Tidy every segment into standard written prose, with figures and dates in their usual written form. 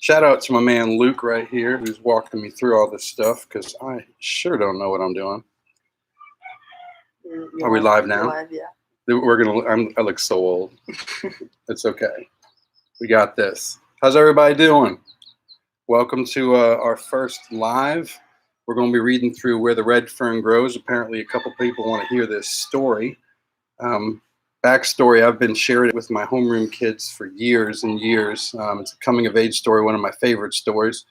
Shout out to my man Luke right here, who's walking me through all this stuff because I sure don't know what I'm doing. Are we live now? Live, yeah. I look so old. It's okay. We got this. How's everybody doing? Welcome to our first live. We're going to be reading through Where the Red Fern Grows. Apparently, a couple people want to hear this story. Backstory, I've been sharing it with my homeroom kids for years and years. It's a coming-of-age story, one of my favorite stories.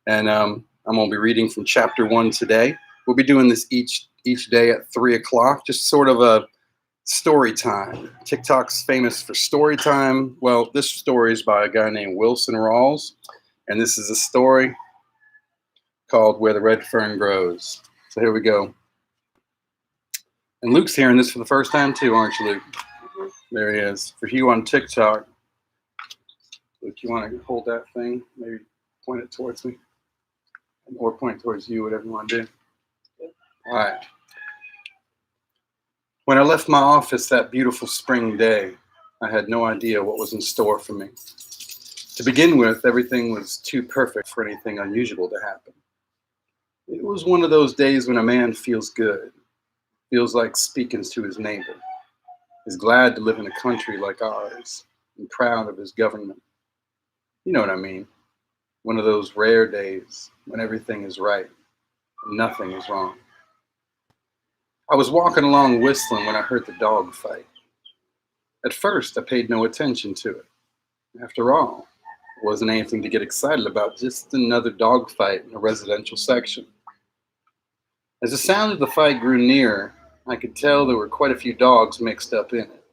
And I'm going to be reading from chapter 1 today. We'll be doing this each day at 3 o'clock, just sort of a story time. TikTok's famous for story time. Well, this story is by a guy named Wilson Rawls. And this is a story called Where the Red Fern Grows. So here we go. And Luke's hearing this for the first time too, aren't you, Luke? Mm-hmm. There he is. For you on TikTok, Luke, you want to hold that thing? Maybe point it towards me. Or point towards you, whatever you want to do. All right. When I left my office that beautiful spring day, I had no idea what was in store for me. To begin with, everything was too perfect for anything unusual to happen. It was one of those days when a man feels good, feels like speaking to his neighbor, is glad to live in a country like ours, and proud of his government. You know what I mean? One of those rare days when everything is right and nothing is wrong. I was walking along whistling when I heard the dog fight. At first, I paid no attention to it. After all, it wasn't anything to get excited about, just another dog fight in a residential section. As the sound of the fight grew nearer, I could tell there were quite a few dogs mixed up in it.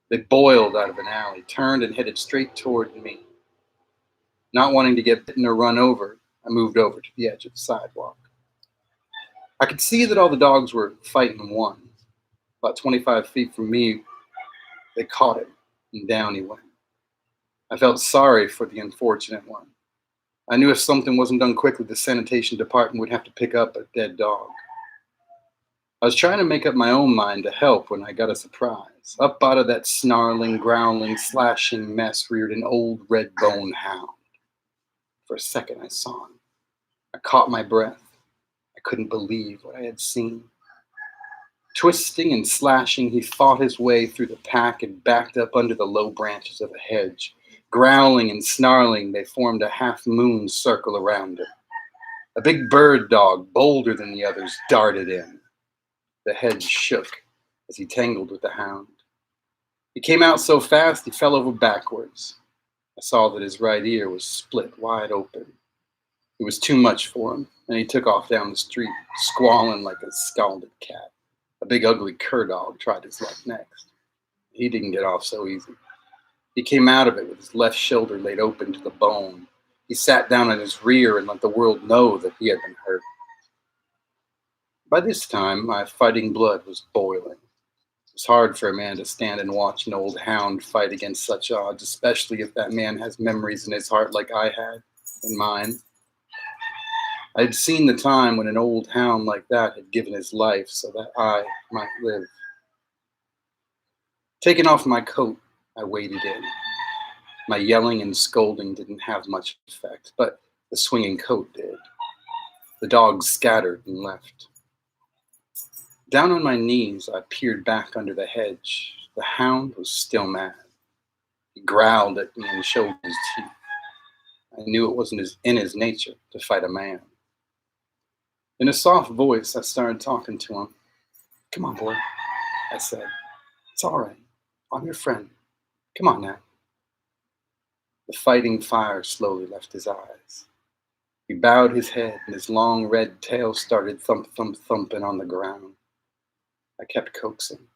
They boiled out of an alley, turned and headed straight toward me. Not wanting to get bitten or run over, I moved over to the edge of the sidewalk. I could see that all the dogs were fighting one. About 25 feet from me, they caught him, and down he went. I felt sorry for the unfortunate one. I knew if something wasn't done quickly, the sanitation department would have to pick up a dead dog. I was trying to make up my own mind to help when I got a surprise. Up out of that snarling, growling, slashing mess reared an old red-boned hound. For a second, I saw him. I caught my breath. I couldn't believe what I had seen. Twisting and slashing, he fought his way through the pack and backed up under the low branches of a hedge. Growling and snarling, they formed a half-moon circle around him. A big bird dog, bolder than the others, darted in. The hedge shook as he tangled with the hound. He came out so fast he fell over backwards. I saw that his right ear was split wide open. It was too much for him, and he took off down the street, squalling like a scalded cat. A big ugly cur dog tried his luck next. He didn't get off so easy. He came out of it with his left shoulder laid open to the bone. He sat down on his rear and let the world know that he had been hurt. By this time, my fighting blood was boiling. It was hard for a man to stand and watch an old hound fight against such odds, especially if that man has memories in his heart like I had in mine. I had seen the time when an old hound like that had given his life so that I might live. Taking off my coat, I waded in. My yelling and scolding didn't have much effect, but the swinging coat did. The dogs scattered and left. Down on my knees, I peered back under the hedge. The hound was still mad. He growled at me and showed his teeth. I knew it wasn't in his nature to fight a man. In a soft voice, I started talking to him. "Come on, boy," I said. "It's all right. I'm your friend. Come on now." The fighting fire slowly left his eyes. He bowed his head and his long red tail started thumping on the ground. I kept coaxing.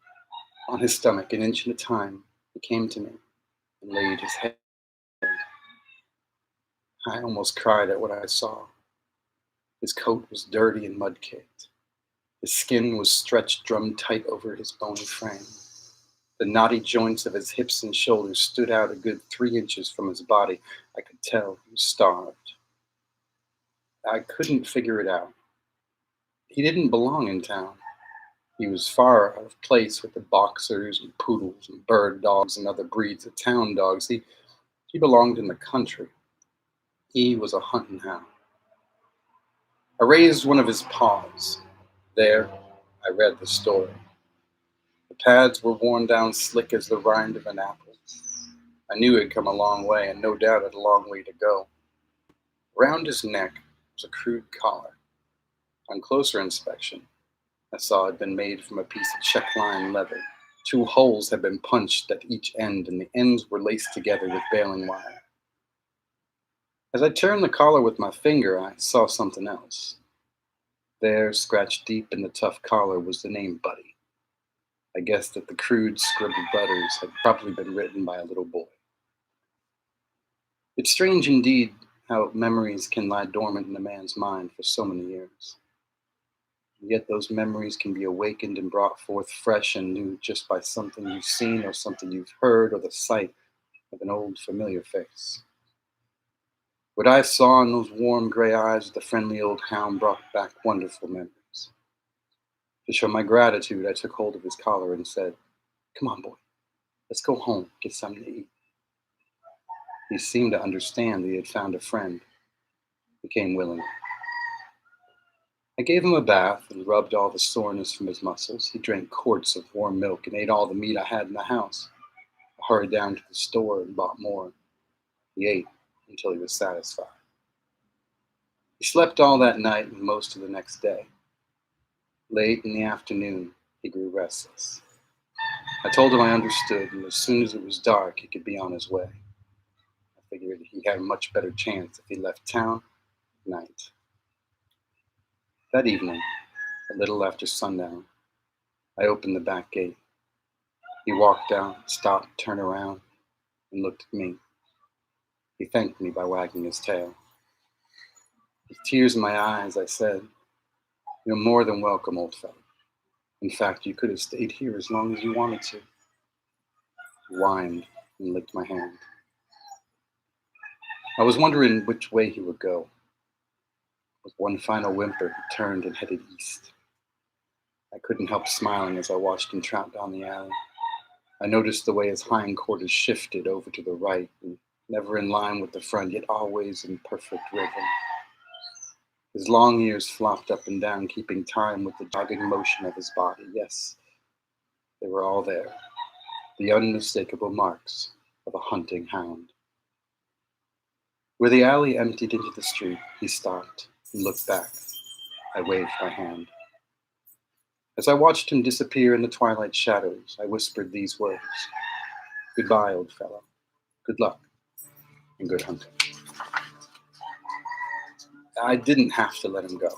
On his stomach, an inch at a time, he came to me and laid his head. I almost cried at what I saw. His coat was dirty and mud-caked. His skin was stretched drum-tight over his bony frame. The knotty joints of his hips and shoulders stood out a good 3 inches from his body. I could tell he was starved. I couldn't figure it out. He didn't belong in town. He was far out of place with the boxers and poodles and bird dogs and other breeds of town dogs. He belonged in the country. He was a hunting hound. I raised one of his paws. There, I read the story. The pads were worn down slick as the rind of an apple. I knew he'd come a long way, and no doubt had a long way to go. Around his neck was a crude collar. On closer inspection, I saw it had been made from a piece of check-line leather. 2 holes had been punched at each end, and the ends were laced together with baling wire. As I turned the collar with my finger, I saw something else. There, scratched deep in the tough collar, was the name Buddy. I guessed that the crude, scribbled letters had probably been written by a little boy. It's strange indeed how memories can lie dormant in a man's mind for so many years. And yet those memories can be awakened and brought forth fresh and new just by something you've seen or something you've heard or the sight of an old familiar face. What I saw in those warm gray eyes of the friendly old hound brought back wonderful memories. To show my gratitude, I took hold of his collar and said, "Come on, boy, let's go home, get something to eat." He seemed to understand that he had found a friend. He came willingly. I gave him a bath and rubbed all the soreness from his muscles. He drank quarts of warm milk and ate all the meat I had in the house. I hurried down to the store and bought more. He ate until he was satisfied. He slept all that night and most of the next day. Late in the afternoon, he grew restless. I told him I understood, and as soon as it was dark, he could be on his way. I figured he had a much better chance if he left town at night. That evening, a little after sundown, I opened the back gate. He walked out, stopped, turned around, and looked at me. He thanked me by wagging his tail. With tears in my eyes, I said, "You're more than welcome, old fellow. In fact, you could have stayed here as long as you wanted to." He whined and licked my hand. I was wondering which way he would go. With one final whimper, he turned and headed east. I couldn't help smiling as I watched him trot down the alley. I noticed the way his hindquarters shifted over to the right, and never in line with the front, yet always in perfect rhythm. His long ears flopped up and down, keeping time with the jogging motion of his body. Yes, they were all there, the unmistakable marks of a hunting hound. Where the alley emptied into the street, he stopped and looked back. I waved my hand. As I watched him disappear in the twilight shadows, I whispered these words: "Goodbye, old fellow. Good luck and good hunting." I didn't have to let him go.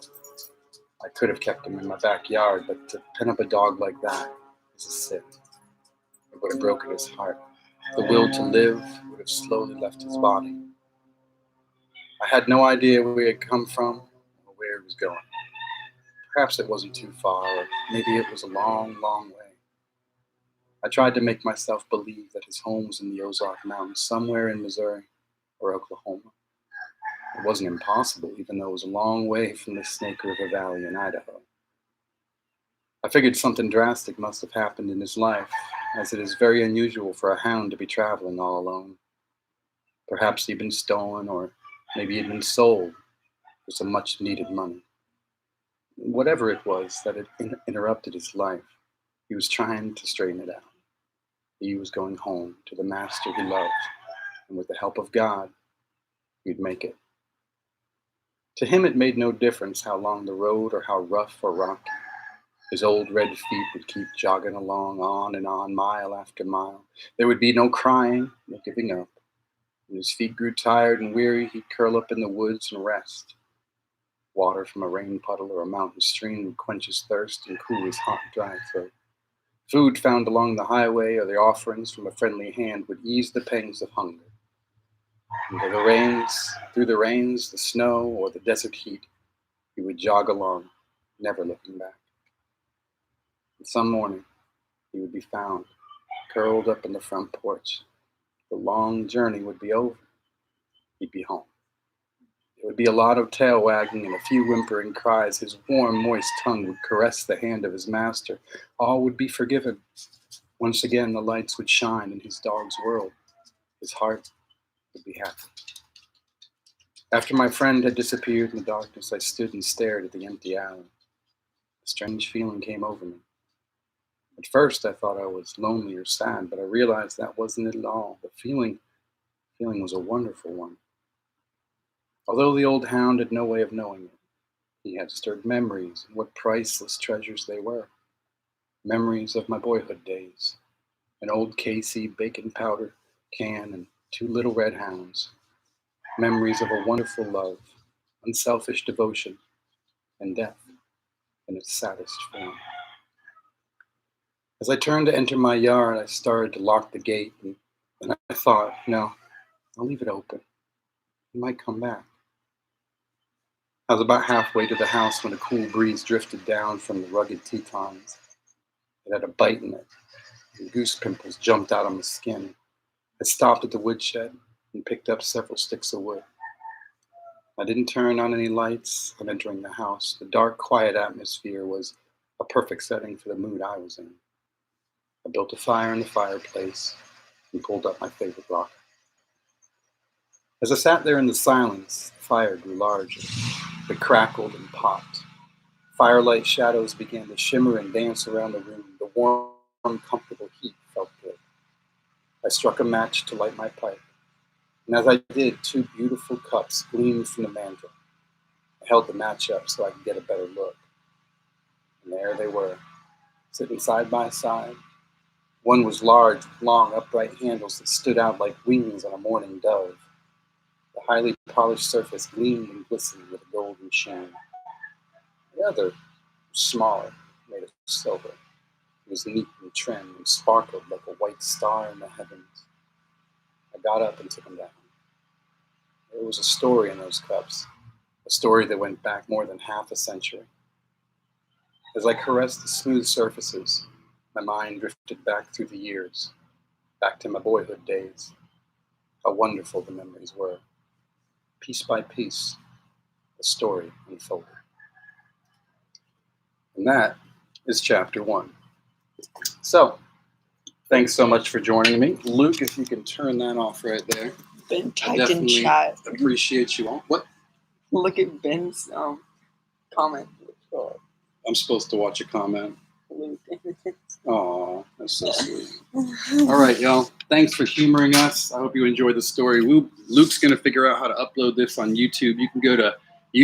I could have kept him in my backyard, but to pen up a dog like that is a sin. It would have broken his heart. The will to live would have slowly left his body. I had no idea where he had come from or where he was going. Perhaps it wasn't too far, or maybe it was a long, long way. I tried to make myself believe that his home was in the Ozark Mountains, somewhere in Missouri or Oklahoma. It wasn't impossible, even though it was a long way from the Snake River Valley in Idaho. I figured something drastic must have happened in his life, as it is very unusual for a hound to be traveling all alone. Perhaps he'd been stolen, or maybe he'd been sold for some much-needed money. Whatever it was that had interrupted his life, he was trying to straighten it out. He was going home to the master he loved, and with the help of God, he'd make it. To him, it made no difference how long the road or how rough or rocky. His old red feet would keep jogging along, on, mile after mile. There would be no crying, no giving up. When his feet grew tired and weary, he'd curl up in the woods and rest. Water from a rain puddle or a mountain stream would quench his thirst and cool his hot, dry throat. Food found along the highway or the offerings from a friendly hand would ease the pangs of hunger. And through the rains, the snow, or the desert heat, he would jog along, never looking back. And some morning, he would be found, curled up in the front porch. The long journey would be over. He'd be home. There would be a lot of tail wagging and a few whimpering cries. His warm, moist tongue would caress the hand of his master. All would be forgiven. Once again, the lights would shine in his dog's world. His heart would be happy. After my friend had disappeared in the darkness, I stood and stared at the empty alley. A strange feeling came over me. At first, I thought I was lonely or sad, but I realized that wasn't it at all. The feeling was a wonderful one. Although the old hound had no way of knowing it, he had stirred memories, and what priceless treasures they were. Memories of my boyhood days, an old Casey baking powder can and two little red hounds. Memories of a wonderful love, unselfish devotion, and death in its saddest form. As I turned to enter my yard, I started to lock the gate, and then I thought, no, I'll leave it open. He might come back. I was about halfway to the house when a cool breeze drifted down from the rugged Tetons. It had a bite in it, and goose pimples jumped out on my skin. I stopped at the woodshed and picked up several sticks of wood. I didn't turn on any lights on entering the house. The dark, quiet atmosphere was a perfect setting for the mood I was in. I built a fire in the fireplace and pulled up my favorite rock. As I sat there in the silence, the fire grew larger. It crackled and popped. Firelight shadows began to shimmer and dance around the room. The warm, comfortable heat felt good. I struck a match to light my pipe, and as I did, two beautiful cups gleamed from the mantel. I held the match up so I could get a better look. And there they were, sitting side by side. One was large, with long, upright handles that stood out like wings on a morning dove. The highly polished surface gleamed and glistened with a golden sheen. The other was smaller, made of silver. It was neat and trim and sparkled like a white star in the heavens. I got up and took them down. There was a story in those cups, a story that went back more than half a century. As I caressed the smooth surfaces, my mind drifted back through the years, back to my boyhood days. How wonderful the memories were. Piece by piece, the story unfolded. And that is chapter 1. So, thanks so much for joining me. Luke, if you can turn that off right there. Ben typed in chat. Appreciate you all. What? Look at Ben's comment. I'm supposed to watch a comment. Luke. Oh, that's so sweet. All right, y'all. Thanks for humoring us. I hope you enjoyed the story. Luke's going to figure out how to upload this on YouTube. You can go to